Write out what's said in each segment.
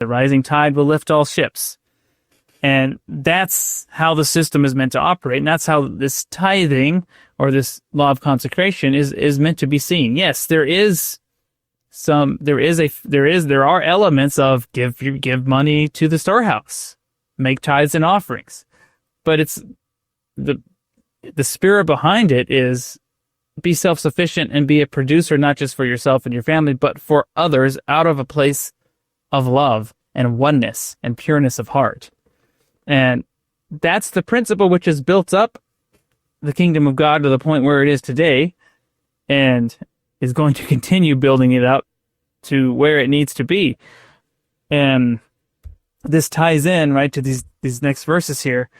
The rising tide will lift all ships. And that's how the system is meant to operate. And that's how this tithing or this law of consecration is meant to be seen. Yes, there are elements of give money to the storehouse, make tithes and offerings. But it's the spirit behind it is be self-sufficient and be a producer, not just for yourself and your family, but for others out of a place of love and oneness and pureness of heart. And that's the principle which has built up the kingdom of God to the point where it is today, and is going to continue building it up to where it needs to be. And this ties in right to these next verses here,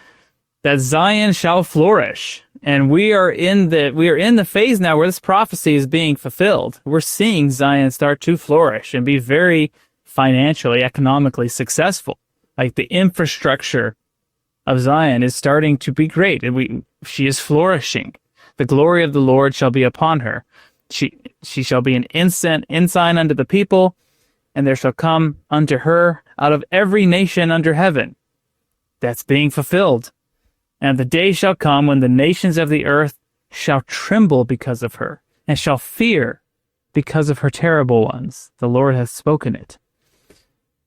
that Zion shall flourish. And we are in the phase now where this prophecy is being fulfilled. We're seeing Zion start to flourish and be very financially, economically successful. Like the infrastructure of Zion is starting to be great, and she is flourishing. The glory of the Lord shall be upon her. She shall be an ensign unto the people, and there shall come unto her out of every nation under heaven. That's being fulfilled. And the day shall come when the nations of the earth shall tremble because of her, and shall fear because of her terrible ones. The Lord hath spoken it.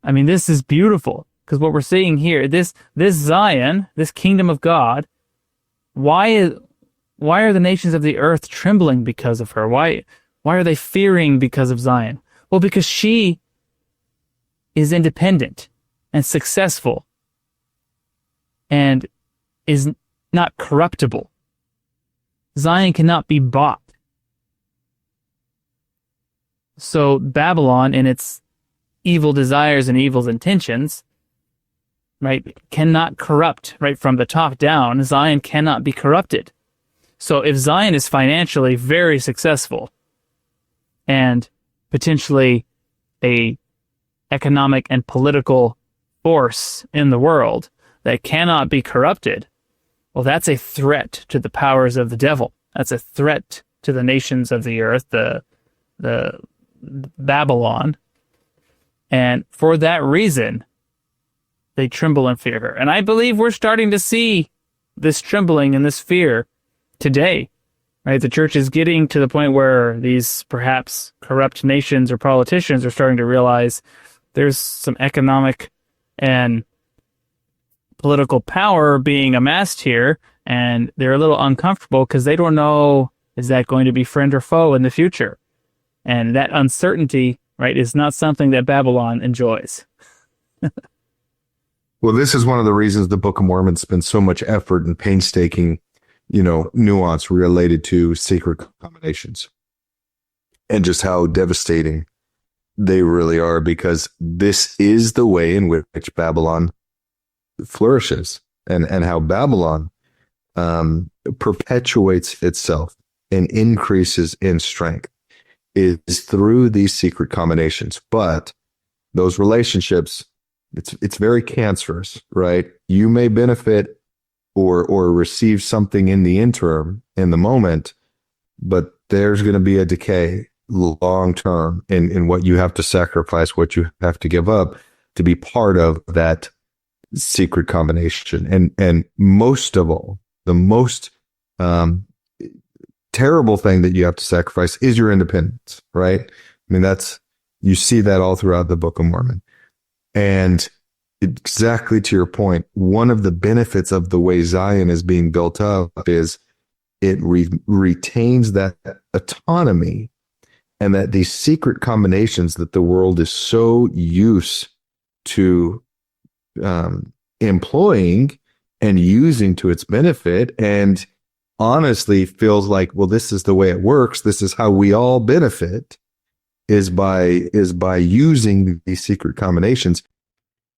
I mean, this is beautiful, because what we're seeing here, this Zion, this kingdom of God, why are the nations of the earth trembling because of her? Why are they fearing because of Zion? Well, because she is independent and successful and is not corruptible. Zion cannot be bought. So Babylon, in its evil desires and evil intentions, right, cannot corrupt, right, from the top down. Zion cannot be corrupted. So if Zion is financially very successful and potentially a economic and political force in the world that cannot be corrupted, well, that's a threat to the powers of the devil. That's a threat to the nations of the earth, the Babylon. And for that reason, they tremble and fear her. And I believe we're starting to see this trembling and this fear today, right? The church is getting to the point where these perhaps corrupt nations or politicians are starting to realize there's some economic and political power being amassed here, and they're a little uncomfortable because they don't know, is that going to be friend or foe in the future? And that uncertainty, right, is not something that Babylon enjoys. Well, this is one of the reasons the Book of Mormon spends so much effort and painstaking, nuance related to secret combinations and just how devastating they really are, because this is the way in which Babylon flourishes, and how Babylon perpetuates itself and increases in strength is through these secret combinations. But those relationships, it's very cancerous, right? You may benefit or receive something in the interim, in the moment, but there's going to be a decay long term in what you have to sacrifice, what you have to give up to be part of that secret combination. And most of all, the most terrible thing that you have to sacrifice is your independence, right? I mean, you see that all throughout the Book of Mormon. And exactly to your point, one of the benefits of the way Zion is being built up is it retains that autonomy, and that these secret combinations that the world is so used to employing and using to its benefit, and honestly feels like, well, this is the way it works, this is how we all benefit, is by using these secret combinations.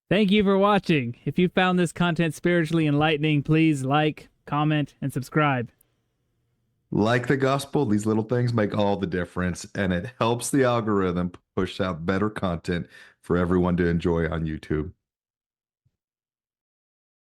Thank you for watching. If you found this content spiritually enlightening, please like, comment, and subscribe. Like the gospel, these little things make all the difference, and it helps the algorithm push out better content for everyone to enjoy on YouTube.